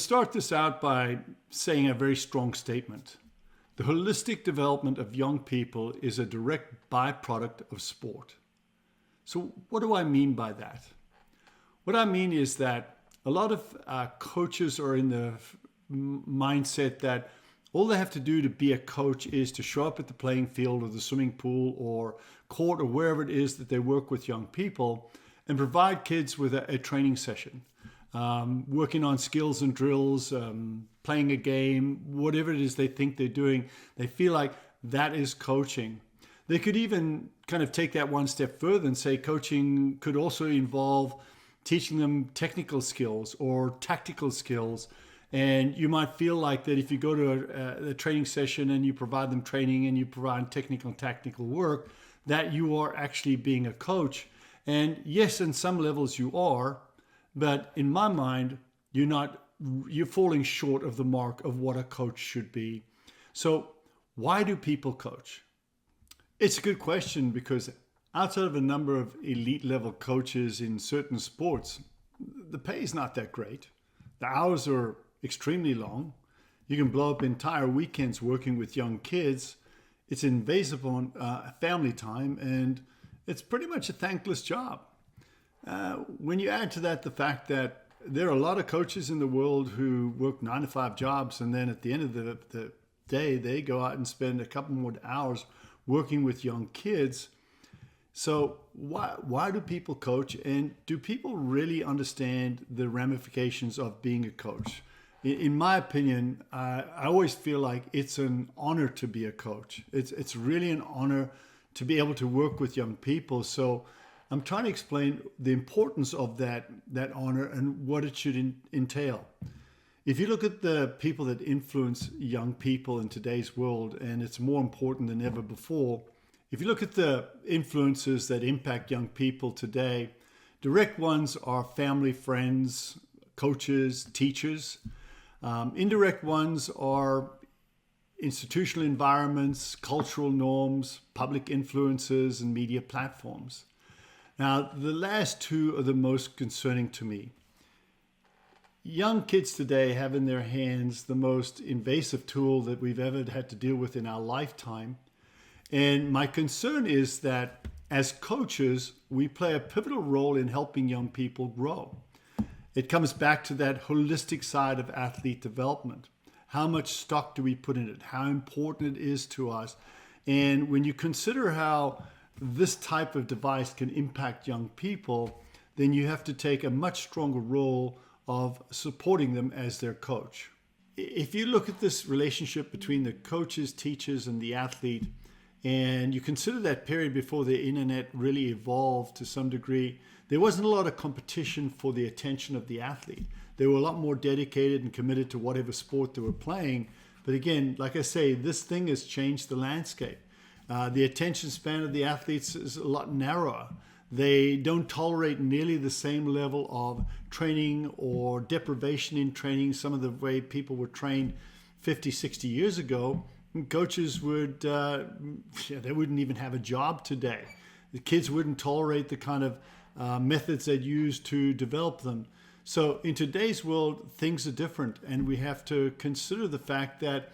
start this out by saying a very strong statement. The holistic development of young people is a direct byproduct of sport. So what do I mean by that? What I mean is that a lot of coaches are in the mindset that all they have to do to be a coach is to show up at the playing field or the swimming pool or court or wherever it is that they work with young people and provide kids with a training session, working on skills and drills, playing a game, whatever it is they think they're doing. They feel like that is coaching. They could even kind of take that one step further and say coaching could also involve teaching them technical skills or tactical skills. And you might feel like that if you go to a training session and you provide them training and you provide technical and tactical work, that you are actually being a coach. And yes, in some levels you are, but in my mind, you're falling short of the mark of what a coach should be. So why do people coach? It's a good question because outside of a number of elite level coaches in certain sports, the pay is not that great. The hours are extremely long. You can blow up entire weekends working with young kids. It's invasive on family time, and it's pretty much a thankless job. When you add to that the fact that there are a lot of coaches in the world who work 9 to 5 jobs, and then at the end of the day, they go out and spend a couple more hours working with young kids. So why do people coach, and do people really understand the ramifications of being a coach? In my opinion, I always feel like it's an honor to be a coach. It's really an honor to be able to work with young people. So I'm trying to explain the importance of that honor and what it should entail. If you look at the people that influence young people in today's world, and it's more important than ever before, if you look at the influences that impact young people today, direct ones are family, friends, coaches, teachers. Indirect ones are institutional environments, cultural norms, public influences, and media platforms. Now, the last two are the most concerning to me. Young kids today have in their hands the most invasive tool that we've ever had to deal with in our lifetime. And my concern is that as coaches, we play a pivotal role in helping young people grow. It comes back to that holistic side of athlete development. How much stock do we put in it? How important it is to us? And when you consider how this type of device can impact young people, then you have to take a much stronger role of supporting them as their coach. If you look at this relationship between the coaches, teachers, and the athlete, and you consider that period before the internet really evolved to some degree, there wasn't a lot of competition for the attention of the athlete. They were a lot more dedicated and committed to whatever sport they were playing. But again, like I say, this thing has changed the landscape. The attention span of the athletes is a lot narrower. They don't tolerate nearly the same level of training or deprivation in training, some of the way people were trained 50, 60 years ago. Coaches would, they wouldn't even have a job today. The kids wouldn't tolerate the kind of methods they'd use to develop them. So in today's world, things are different, and we have to consider the fact that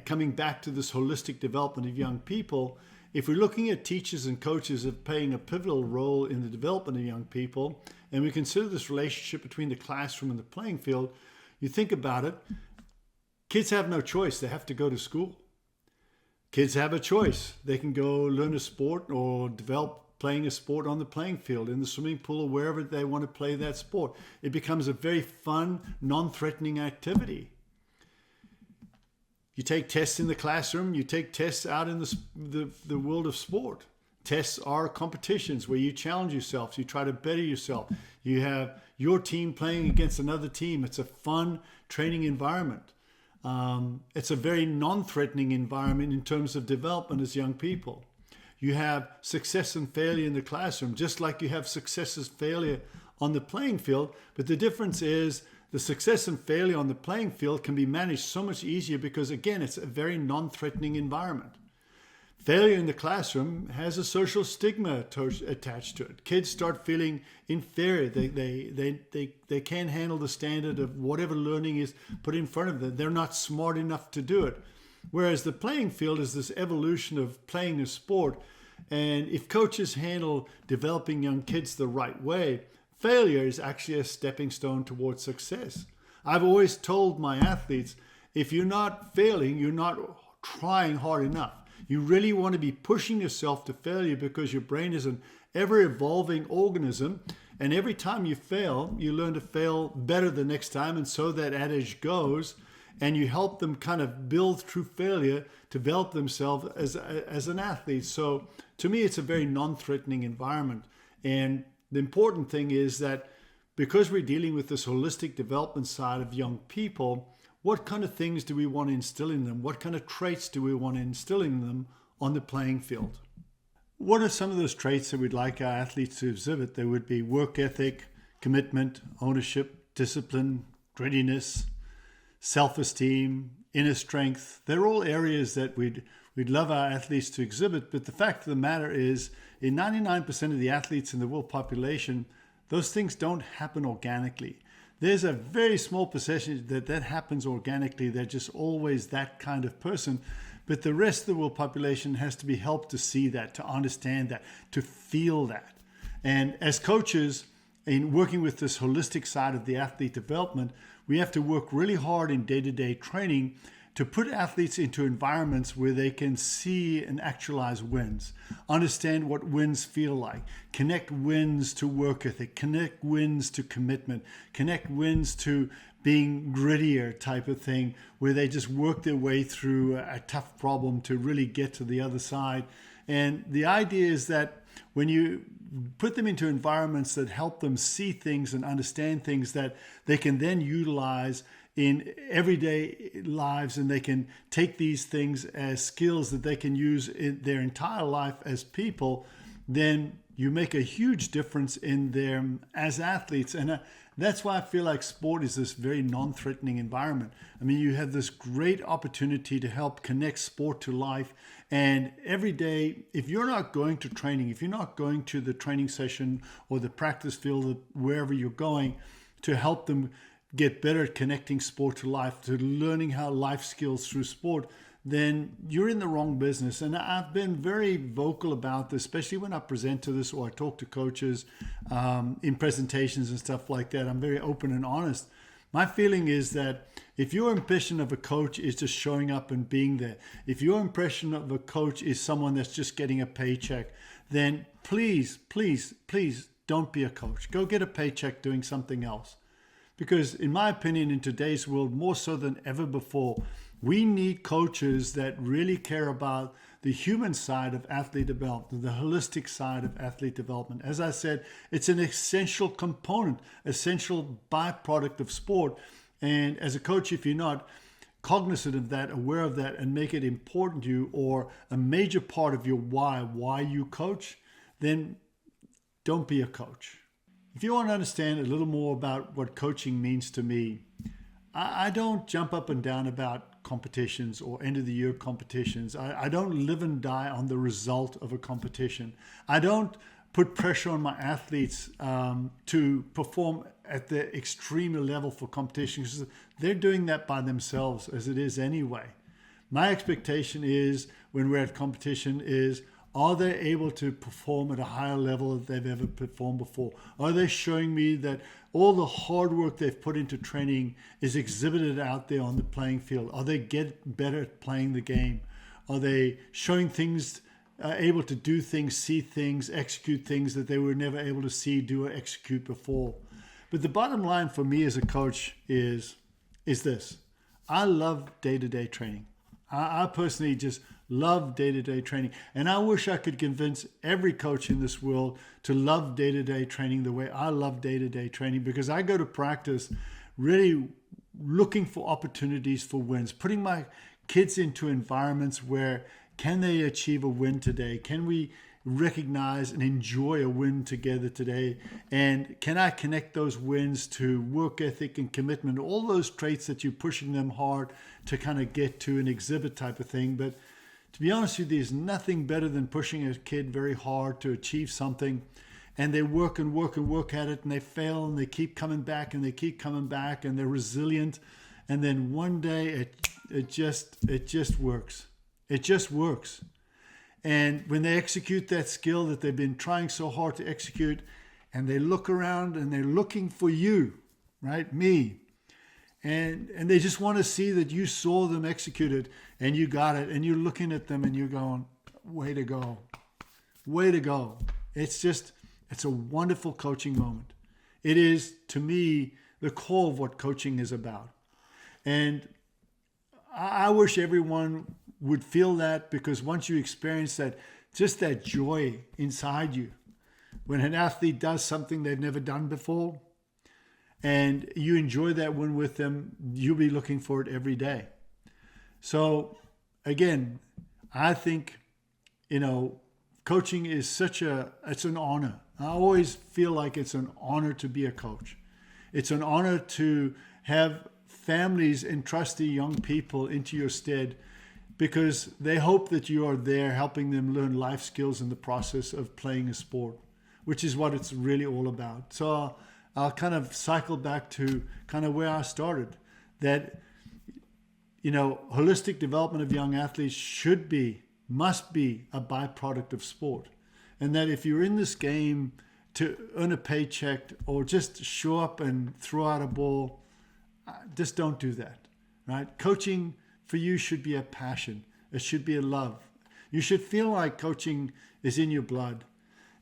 coming back to this holistic development of young people, if we're looking at teachers and coaches as playing a pivotal role in the development of young people, and we consider this relationship between the classroom and the playing field, you think about it, kids have no choice. They have to go to school. Kids have a choice. They can go learn a sport or develop playing a sport on the playing field, in the swimming pool, or wherever they want to play that sport. It becomes a very fun, non-threatening activity. You take tests in the classroom, you take tests out in the world of sport. Tests are competitions where you challenge yourself, you try to better yourself. You have your team playing against another team. It's a fun training environment. It's a very non-threatening environment in terms of development as young people. You have success and failure in the classroom, just like you have success and failure on the playing field. But the difference is the success and failure on the playing field can be managed so much easier because, again, it's a very non-threatening environment. Failure in the classroom has a social stigma attached to it. Kids start feeling inferior. They can't handle the standard of whatever learning is put in front of them. They're not smart enough to do it. Whereas the playing field is this evolution of playing a sport. And if coaches handle developing young kids the right way, failure is actually a stepping stone towards success. I've always told my athletes, if you're not failing, you're not trying hard enough. You really want to be pushing yourself to failure because your brain is an ever-evolving organism. And every time you fail, you learn to fail better the next time. And so that adage goes. And you help them kind of build through failure, develop themselves as an athlete. So to me, it's a very non-threatening environment. And the important thing is that because we're dealing with this holistic development side of young people, what kind of things do we want to instill in them? What kind of traits do we want to instill in them on the playing field? What are some of those traits that we'd like our athletes to exhibit? There would be work ethic, commitment, ownership, discipline, grittiness, self-esteem, inner strength. They're all areas that we'd love our athletes to exhibit. But the fact of the matter is, in 99% of the athletes in the world population, those things don't happen organically. There's a very small percentage that happens organically. They're just always that kind of person. But the rest of the world population has to be helped to see that, to understand that, to feel that. And as coaches, in working with this holistic side of the athlete development, we have to work really hard in day-to-day training to put athletes into environments where they can see and actualize wins, understand what wins feel like, connect wins to work ethic, connect wins to commitment, connect wins to being grittier type of thing, where they just work their way through a tough problem to really get to the other side. And the idea is that when you put them into environments that help them see things and understand things that they can then utilize in everyday lives, and they can take these things as skills that they can use in their entire life as people, then you make a huge difference in them as athletes. And that's why I feel like sport is this very non-threatening environment. I mean, you have this great opportunity to help connect sport to life. And every day, if you're not going to training, if you're not going to the training session or the practice field, wherever you're going, to help them get better at connecting sport to life, to learning how life skills through sport, then you're in the wrong business. And I've been very vocal about this, especially when I present to this or I talk to coaches in presentations and stuff like that. I'm very open and honest. My feeling is that if your impression of a coach is just showing up and being there, if your impression of a coach is someone that's just getting a paycheck, then please, please, please don't be a coach. Go get a paycheck doing something else. Because in my opinion, in today's world, more so than ever before, we need coaches that really care about the human side of athlete development, the holistic side of athlete development. As I said, it's an essential component, essential byproduct of sport. And as a coach, if you're not cognizant of that, aware of that, and make it important to you or a major part of your why you coach, then don't be a coach. If you want to understand a little more about what coaching means to me, I don't jump up and down about competitions or end of the year competitions. I don't live and die on the result of a competition. I don't put pressure on my athletes to perform at the extreme level for competitions. They're doing that by themselves as it is anyway. My expectation is when we're at competition is, are they able to perform at a higher level than they've ever performed before? Are they showing me that all the hard work they've put into training is exhibited out there on the playing field? Are they getting better at playing the game? Are they showing things, able to do things, see things, execute things that they were never able to see, do, or execute before? But the bottom line for me as a coach is this. I love day-to-day training. I personally just love day-to-day training. And I wish I could convince every coach in this world to love day-to-day training the way I love day-to-day training, because I go to practice really looking for opportunities for wins, putting my kids into environments where can they achieve a win today? Can we recognize and enjoy a win together today? And can I connect those wins to work ethic and commitment, all those traits that you're pushing them hard to kind of get to and exhibit type of thing. But To be honest with you, there's nothing better than pushing a kid very hard to achieve something, and they work and work and work at it, and they fail, and they keep coming back, and they keep coming back, and they're resilient, and then one day it just works. It just works. And when they execute that skill that they've been trying so hard to execute, and they look around and they're looking for you, right? Me. And they just want to see that you saw them execute it and you got it, and you're looking at them and you're going, way to go. Way to go. It's a wonderful coaching moment. It is, to me, the core of what coaching is about. And I wish everyone would feel that, because once you experience that, just that joy inside you, when an athlete does something they've never done before, and you enjoy that win with them, you'll be looking for it every day. So again, I think, coaching is it's an honor. I always feel like it's an honor to be a coach. It's an honor to have families entrust their young people into your stead, because they hope that you are there helping them learn life skills in the process of playing a sport, which is what it's really all about. So I'll kind of cycle back to kind of where I started, that, holistic development of young athletes must be a byproduct of sport. And that if you're in this game to earn a paycheck or just show up and throw out a ball, just don't do that, right? Coaching for you should be a passion. It should be a love. You should feel like coaching is in your blood.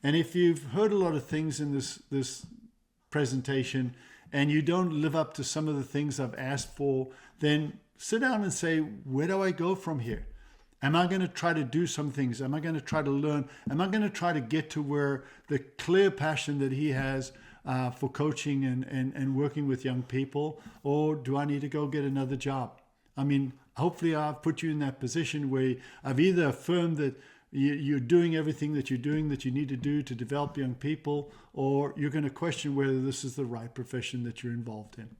And if you've heard a lot of things in this presentation and you don't live up to some of the things I've asked for, then sit down and say, where do I go from here? Am I going to try to do some things? Am I going to try to learn? Am I going to try to get to where the clear passion that he has for coaching and working with young people? Or do I need to go get another job? I mean, hopefully I've put you in that position where I've either affirmed that you're doing everything that you're doing that you need to do to develop young people, or you're going to question whether this is the right profession that you're involved in.